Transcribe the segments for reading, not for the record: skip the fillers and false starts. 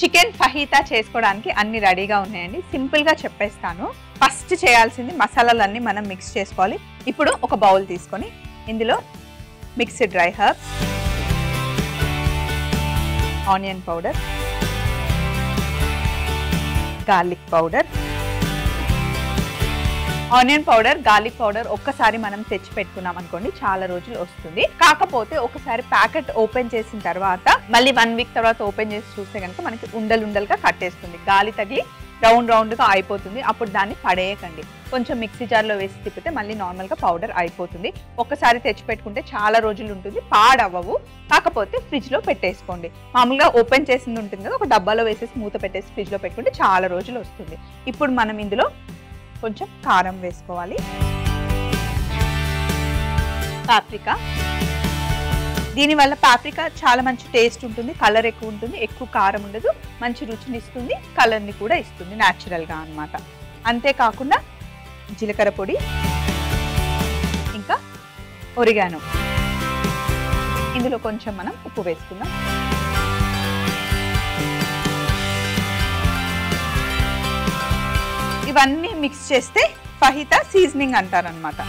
Chicken ఫహీతా చేసుకోవడానికి అన్ని రెడీగా ఉన్నాయండి. సింపుల్గా చెప్పేస్తాను. ఫస్ట్ చేయాల్సింది మసాలాలన్నీ మనం మిక్స్ చేసుకోవాలి. ఇప్పుడు ఒక బౌల్ తీసుకొని ఇందులో mixed dry herbs, onion powder, garlic powder. Onion powder, garlic powder ఒక్కసారి మనం తెచ్చి పెట్టుకున్నాం అనుకోండి చాలా రోజులు వస్తుంది. కాకపోతే ఒకసారి ప్యాకెట్ ఓపెన్ చేసిన తర్వాత మళ్ళీ 1 వీక్ తర్వాత ఓపెన్ చేసి చూస్తే కనుక మనకి ఉండలుగా కట్టేస్తుంది. గాలి తగిలి రౌండ్ గా అయిపోతుంది. అప్పుడు దాన్ని పడేయకండి. కొంచెం మిక్సీ జార్లో వేసి తిప్పితే మళ్ళీ నార్మల్గా పౌడర్ అయిపోతుంది. ఒక్కసారి తెచ్చి పెట్టుకుంటే చాలా రోజులు ఉంటుంది, పాడవ్వవు. కాకపోతే ఫ్రిడ్జ్లో పెట్టేసుకోండి. మామూలుగా ఓపెన్ చేసింది ఉంటుంది కదా, ఒక డబ్బాలో వేసేసి మూత పెట్టేసి ఫ్రిడ్జ్లో పెట్టుకుంటే చాలా రోజులు వస్తుంది. ఇప్పుడు మనం ఇందులో కొంచెం కారం వేసుకోవాలి, పాప్రికా. దీనివల్ల పాప్రికా చాలా మంచి టేస్ట్ ఉంటుంది, కలర్ ఎక్కువ ఉంటుంది, ఎక్కువ కారం ఉండదు, మంచి రుచిని ఇస్తుంది, కలర్ని కూడా ఇస్తుంది న్యాచురల్గా అన్నమాట. అంతేకాకుండా జీలకర్ర పొడి, ఇంకా ఒరిగానో. ఇందులో కొంచెం మనం ఉప్పు వేసుకుందాం. ఇవన్నీ మిక్స్ చేస్తే ఫహీతా సీజనింగ్ అంటారనమాట.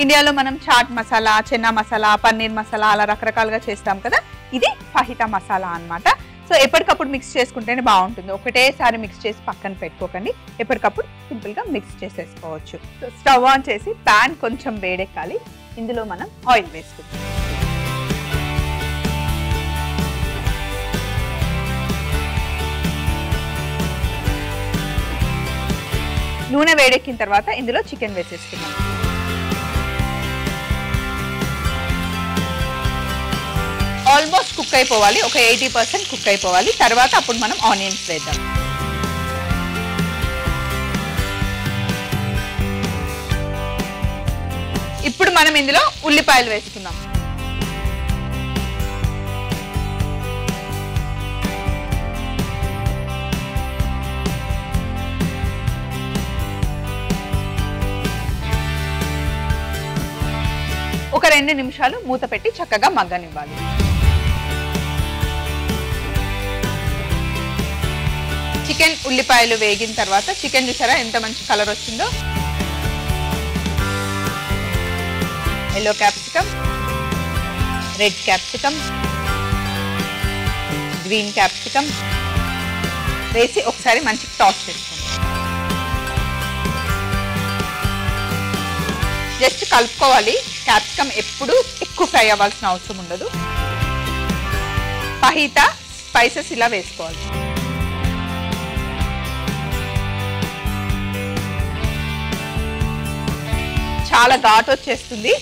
ఇండియాలో మనం చాట్ మసాలా, చెన్నా మసాలా, పన్నీర్ మసాలా అలా రకరకాలుగా చేస్తాం కదా, ఇది ఫహీతా మసాలా అన్నమాట. సో ఎప్పటికప్పుడు మిక్స్ చేసుకుంటేనే బాగుంటుంది. ఒకటేసారి మిక్స్ చేసి పక్కన పెట్టుకోకండి, ఎప్పటికప్పుడు సింపుల్గా మిక్స్ చేసేసుకోవచ్చు. సో స్టవ్ ఆన్ చేసి ప్యాన్ కొంచెం వేడెక్కాలి. ఇందులో మనం ఆయిల్ వేసుకుంటాం. నూనె వేడెక్కిన తర్వాత ఇందులో చికెన్ వేసేసుకున్నాం. ఆల్మోస్ట్ కుక్ అయిపోవాలి, ఒక 80% కుక్ అయిపోవాలి. తర్వాత అప్పుడు మనం ఆనియన్స్ వేద్దాం. ఇప్పుడు మనం ఇందులో ఉల్లిపాయలు వేసుకుందాం. ఒక 2 నిమిషాలు మూత పెట్టి చక్కగా మగ్గనివ్వాలి. చికెన్ ఉల్లిపాయలు వేగిన తర్వాత చికెన్ చూసారా ఎంత మంచి కలర్ వచ్చిందో. Yellow capsicum, red capsicum, green capsicum వేసి ఒకసారి మంచి టాస్ చేసుకోండి. జస్ట్ కలుపుకోవాలి. క్యాప్సికమ్ ఎప్పుడు ఎక్కువ ఫ్రై అవ్వాల్సిన అవసరం ఉండదు. ఫహీతా స్పైసెస్ ఇలా వేసుకోవాలి. చాలా ఘాటు వచ్చేస్తుంది.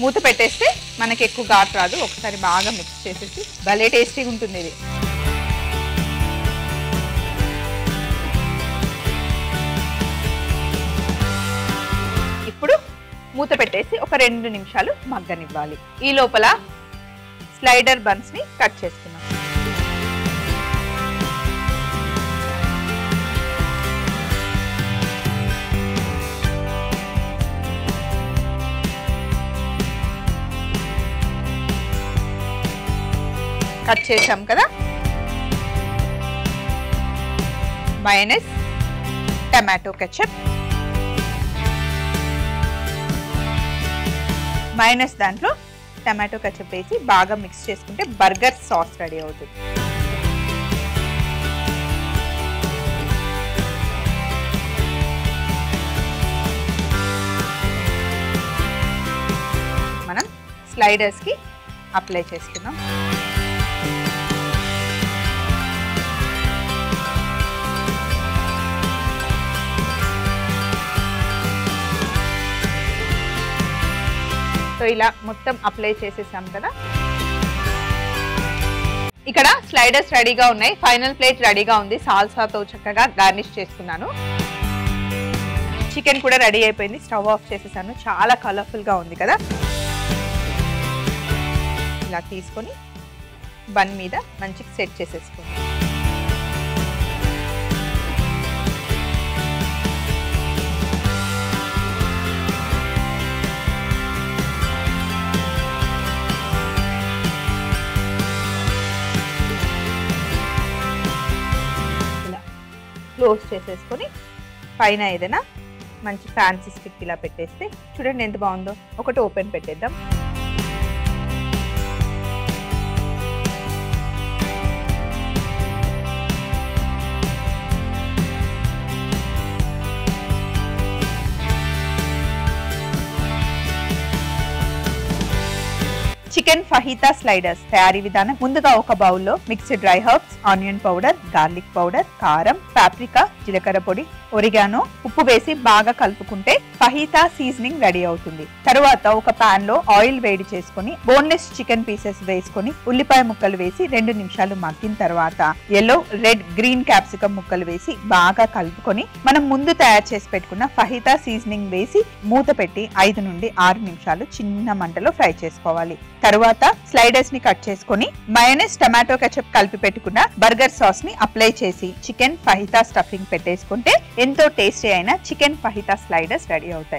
మూత పెట్టేస్తే మనకి ఎక్కువ ఘాటు రాదు. ఒకసారి బాగా మిక్స్ చేసేసి భలే టేస్టీగా ఉంటుంది ఇది. ఇప్పుడు మూత పెట్టేసి ఒక 2 నిమిషాలు మగ్గనివ్వాలి. ఈ లోపల స్లైడర్ బన్స్ ని కట్ చేసుకున్నాం. కట్ చేసాం కదా. మయోనైస్, టమాటో కెచప్, మైనస్ దాంట్లో టమాటో కెచప్ వేసి బాగా మిక్స్ చేసుకుంటే బర్గర్ సాస్ రెడీ అవుతుంది. మనం స్లైడర్స్కి అప్లై చేసుకుందాం. సో ఇలా మొత్తం అప్లై చేసేసాం కదా. ఇక్కడ స్లైడర్స్ రెడీగా ఉన్నాయి. ఫైనల్ ప్లేట్ రెడీగా ఉంది. సాల్సాతో చక్కగా గార్నిష్ చేసుకున్నాను. చికెన్ కూడా రెడీ అయిపోయింది. స్టవ్ ఆఫ్ చేసేసాను. చాలా కలర్ఫుల్గా ఉంది కదా. ఇలా తీసుకొని బన్ మీద మంచిగా సెట్ చేసేసుకోండి. క్లోజ్ చేసేసుకొని పైన ఏదైనా మంచి ఫ్యాన్సీ స్టిక్ ఇలా పెట్టేస్తే చూడండి ఎంత బాగుందో. ఒకటి ఓపెన్ పెట్టేద్దాం. చికెన్ ఫహితా స్లైడర్స్ తయారీ విధానం. ముందుగా ఒక బౌల్లో mixed dry herbs, onion powder, garlic powder, కారం, పాప్రికా, జీలకర్ర పొడి, ఒరిగానో, ఉప్పు వేసి బాగా కలుపుకుంటే ఫహితా సీజనింగ్ రెడీ అవుతుంది. తరువాత ఒక పాన్ లో ఆయిల్ వేడి చేసుకుని బోన్లెస్ చికెన్ పీసెస్ వేసుకుని ఉల్లిపాయ ముక్కలు వేసి 2 నిమిషాలు మగ్గిన తర్వాత yellow, రెడ్, గ్రీన్ క్యాప్సికమ్ ముక్కలు వేసి బాగా కలుపుకొని మనం ముందు తయారు చేసి పెట్టుకున్న ఫహితా సీజనింగ్ వేసి మూత పెట్టి 5 నుండి 6 నిమిషాలు చిన్న మంటలో ఫ్రై చేసుకోవాలి. తరువాత స్లైడర్స్ ని కట్ చేసుకొని మయోనైస్, టమాటో కెచప్ కలిపి పెట్టుకున్న బర్గర్ సాస్ ని అప్లై చేసి చికెన్ ఫహితా స్టఫింగ్ పెట్టేసుకుంటే ఎంతో టేస్టీ అయిన చికెన్ ఫహితా స్లైడర్స్ రెడీ అవుతాయి.